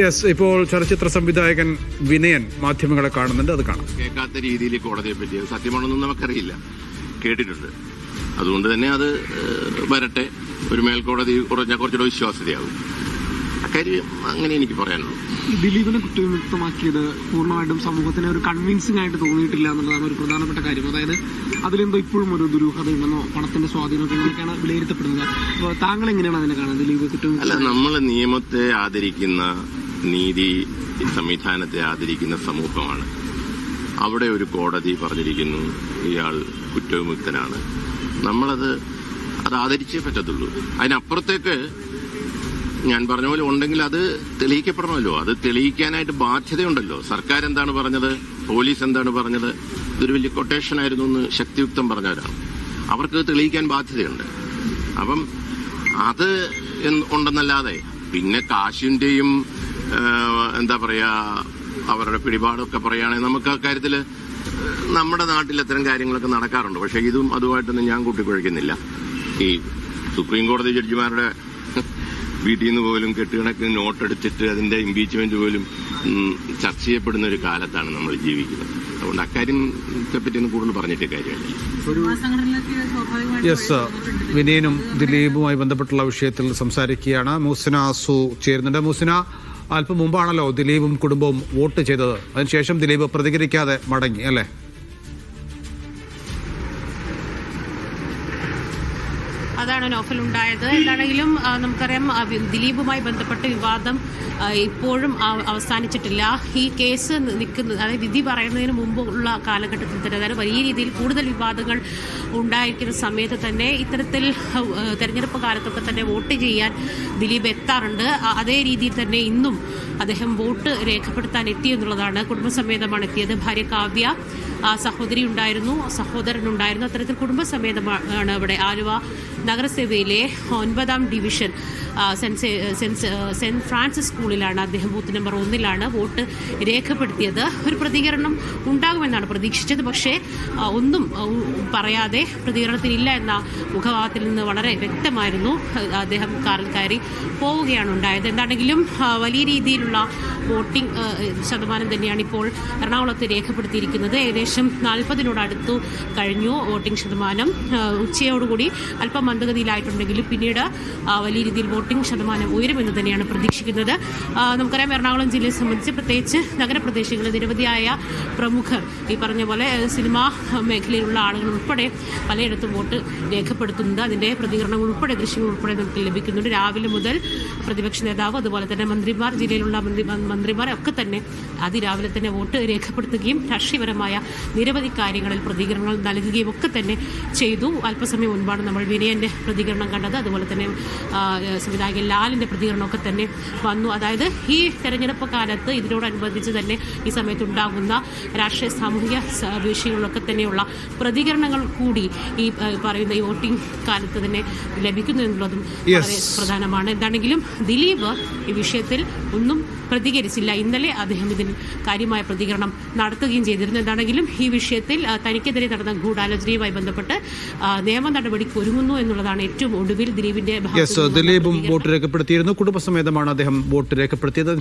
Yes, ഇപ്പോൾ ചലച്ചിത്ര സംവിധായകൻ വിനയൻ മാധ്യമങ്ങളെ കാണുന്നുണ്ട്, അത് കാണാം. കേൾക്കാത്ത രീതിയിൽ കോടതിയെ പറ്റി സത്യമാണെന്നും നമുക്കറിയില്ല, കേട്ടിട്ടുണ്ട്. അതുകൊണ്ട് തന്നെ അത് വരട്ടെ, ഒരു മേൽക്കോടതി കുറച്ചുകൂടെ വിശ്വാസ്യതയാകും. അക്കാര്യം അങ്ങനെ എനിക്ക് പറയാനുള്ളൂ. ദിലീപിനെ കുറ്റവിമുക്തമാക്കിയത് പൂർണ്ണമായിട്ടും സമൂഹത്തിന് ഒരു കൺവിൻസിംഗ് ആയിട്ട് തോന്നിയിട്ടില്ല എന്നുള്ളതാണ് ഒരു പ്രധാനപ്പെട്ട കാര്യം. അതായത് അതിലെന്തോ ഇപ്പോഴും ഒരു ദുരൂഹതയുണ്ടെന്നോ പണത്തിന്റെ സ്വാധീനമൊക്കെ ഇങ്ങനെയൊക്കെയാണ് വിലയിരുത്തപ്പെടുന്നത്. അപ്പോൾ താങ്കൾ എങ്ങനെയാണ് അതിനെ കാണുന്നത്? ദിലീപ് കുറ്റവിമുക്ത അല്ല, നമ്മൾ നിയമത്തെ ആദരിക്കുന്ന, നീതി സംവിധാനത്തെ ആദരിക്കുന്ന സമൂഹമാണ്. അവിടെ ഒരു കോടതി പറഞ്ഞിരിക്കുന്നു ഇയാൾ കുറ്റവിമുക്തനാണ്. നമ്മളത് ആദരിച്ചേ പറ്റത്തുള്ളൂ. അതിനപ്പുറത്തേക്ക് ഞാൻ പറഞ്ഞ പോലെ ഉണ്ടെങ്കിൽ അത് തെളിയിക്കപ്പെടണമല്ലോ. അത് തെളിയിക്കാനായിട്ട് ബാധ്യതയുണ്ടല്ലോ. സർക്കാർ എന്താണ് പറഞ്ഞത്, പോലീസ് എന്താണ് പറഞ്ഞത്, ഇതൊരു വലിയ കൊട്ടേഷൻ ആയിരുന്നു എന്ന് ശക്തിയുക്തം പറഞ്ഞവരാണ്. അവർക്ക് തെളിയിക്കാൻ ബാധ്യതയുണ്ട്. അപ്പം അത് ഉണ്ടെന്നല്ലാതെ പിന്നെ കാശിന്റെയും എന്താ പറയാ അവരുടെ പിടിപാടൊക്കെ പറയുകയാണെങ്കിൽ നമുക്ക് ആ കാര്യത്തിൽ നമ്മുടെ നാട്ടിൽ അത്തരം കാര്യങ്ങളൊക്കെ നടക്കാറുണ്ട്. പക്ഷെ ഇതും അതുമായിട്ടൊന്നും ഞാൻ കൂട്ടിക്കുഴയ്ക്കുന്നില്ല. ഈ സുപ്രീം കോടതി ജഡ്ജിമാരുടെ വീട്ടിൽ നിന്ന് പോലും കെട്ടുകണക്കിന് നോട്ടെടുത്തിട്ട് അതിന്റെ ഇംപീച്ച്മെന്റ് പോലും ചർച്ച ചെയ്യപ്പെടുന്ന ഒരു കാലത്താണ് നമ്മൾ ജീവിക്കുന്നത്. അതുകൊണ്ട് അക്കാര്യത്തെ പറ്റിയൊന്നും കൂടുതൽ പറഞ്ഞിട്ട് കാര്യമില്ല. യെസ്, വിനയനും ദിലീപുമായി ബന്ധപ്പെട്ടുള്ള വിഷയത്തിൽ സംസാരിക്കുകയാണ്. മൂസിന സു ചേരുന്നുണ്ട്. മൂസിന, അല്പം മുമ്പാണല്ലോ ദിലീപും കുടുംബവും വോട്ട് ചെയ്തത്. അതിനുശേഷം ദിലീപ് പ്രതികരിക്കാതെ മടങ്ങി, അല്ലേ? അതാണ് നോഫൽ ഉണ്ടായത്. എന്താണെങ്കിലും നമുക്കറിയാം ദിലീപുമായി ബന്ധപ്പെട്ട വിവാദം ഇപ്പോഴും അവസാനിച്ചിട്ടില്ല. ഈ കേസ് നിൽക്കുന്നത്, അതായത് വിധി പറയുന്നതിന് മുമ്പുള്ള കാലഘട്ടത്തിൽ തന്നെ, അതായത് വലിയ രീതിയിൽ കൂടുതൽ വിവാദങ്ങൾ ഉണ്ടായിരിക്കുന്ന സമയത്ത് തന്നെ ഇത്തരത്തിൽ തെരഞ്ഞെടുപ്പ് കാലത്തൊക്കെ തന്നെ വോട്ട് ചെയ്യാൻ ദിലീപ് എത്താറുണ്ട്. അതേ രീതിയിൽ തന്നെ ഇന്നും അദ്ദേഹം വോട്ട് രേഖപ്പെടുത്താൻ എത്തിയെന്നുള്ളതാണ്. കുടുംബസമേതമാണ് എത്തിയത്. ഭാര്യ കാവ്യ, സഹോദരി ഉണ്ടായിരുന്നു, സഹോദരനുണ്ടായിരുന്നു. അത്തരത്തിൽ കുടുംബസമേതമാണ് ഇവിടെ ആലുവ നഗരസഭയിലെ 9ാം ഡിവിഷൻ സെന്റ് ഫ്രാൻസിസ് സ്കൂളിലാണ് അദ്ദേഹം ബൂത്ത് നമ്പർ 1 വോട്ട് രേഖപ്പെടുത്തിയത്. ഒരു പ്രതികരണം ഉണ്ടാകുമെന്നാണ് പ്രതീക്ഷിച്ചത്. പക്ഷേ ഒന്നും പറയാതെ പ്രതികരണത്തിനില്ല എന്ന മുഖഭാവത്തിൽ നിന്ന് വളരെ വ്യക്തമായിരുന്നു. അദ്ദേഹം കാറിൽ കയറി പോവുകയാണ് ഉണ്ടായത്. എന്താണെങ്കിലും വലിയ രീതിയിലുള്ള വോട്ടിംഗ് ശതമാനം തന്നെയാണ് ഇപ്പോൾ എറണാകുളത്ത് രേഖപ്പെടുത്തിയിരിക്കുന്നത്. ഏകദേശം 40-നോടടുത്തു കഴിഞ്ഞു വോട്ടിംഗ് ശതമാനം. ഉച്ചയോടുകൂടി അല്പം മന്ദഗതിയിലായിട്ടുണ്ടെങ്കിലും പിന്നീട് വലിയ രീതിയിൽ വോട്ടിംഗ് ശതമാനം ഉയരുമെന്ന് തന്നെയാണ് പ്രതീക്ഷിക്കുന്നത്. നമുക്കറിയാം, എറണാകുളം ജില്ലയെ സംബന്ധിച്ച് പ്രത്യേകിച്ച് നഗരപ്രദേശങ്ങളിൽ നിരവധിയായ പ്രമുഖർ, ഈ പറഞ്ഞ പോലെ സിനിമാ മേഖലയിലുള്ള ആളുകൾ ഉൾപ്പെടെ പലയിടത്തും വോട്ട് രേഖപ്പെടുത്തുന്നുണ്ട്. അതിന്റെ പ്രതികരണങ്ങൾ ഉൾപ്പെടെ, ദൃശ്യങ്ങൾ ഉൾപ്പെടെ നമുക്ക് ലഭിക്കുന്നുണ്ട്. രാവിലെ മുതൽ പ്രതിപക്ഷ നേതാവ്, അതുപോലെ തന്നെ മന്ത്രിമാർ, ജില്ലയിലുള്ള മന്ത്രിമാർ ഒക്കെ തന്നെ അതിരാവിലെ തന്നെ വോട്ട് രേഖപ്പെടുത്തുകയും രാഷ്ട്രീയപരമായ നിരവധി കാര്യങ്ങളിൽ പ്രതികരണങ്ങൾ നൽകുകയും ഒക്കെ തന്നെ ചെയ്തു. അല്പസമയം മുൻപാണ് നമ്മൾ വിനയന്റെ പ്രതികരണം കണ്ടത്. അതുപോലെ തന്നെ സംവിധായകൻ ലാലിന്റെ പ്രതികരണമൊക്കെ തന്നെ വന്നു. അതായത് ഈ തെരഞ്ഞെടുപ്പ് കാലത്ത് ഇതിനോടനുബന്ധിച്ച് തന്നെ ഈ സമയത്ത് ഉണ്ടാകുന്ന രാഷ്ട്രീയ സാമൂഹിക വിഷയങ്ങളിലൊക്കെ തന്നെയുള്ള പ്രതികരണങ്ങൾ കൂടി ഈ പറയുന്ന ഈ വോട്ടിംഗ് കാലത്ത് തന്നെ ലഭിക്കുന്നു എന്നുള്ളതും വളരെ പ്രധാനമാണ്. എന്താണെങ്കിലും ദിലീപ് ഈ വിഷയത്തിൽ ഒന്നും പ്രതികരിച്ചില്ല. ഇന്നലെ അദ്ദേഹം ഇതിന് കാര്യമായ പ്രതികരണം നടത്തുകയും ചെയ്തിരുന്നു. എന്താണെങ്കിലും ഈ വിഷയത്തിൽ തനിക്കെതിരെ നടന്ന ഗൂഢാലോചനയുമായി ബന്ധപ്പെട്ട് നിയമ നടപടിക്ക് ഒരുങ്ങുന്നു എന്നുള്ളതാണ് ഏറ്റവും ഒടുവിൽ ദിലീപിന്റെ ദിലീപും വോട്ട് രേഖപ്പെടുത്തിയിരുന്നു. കുടുംബസമേതമാണ് അദ്ദേഹം വോട്ട് രേഖപ്പെടുത്തിയത്.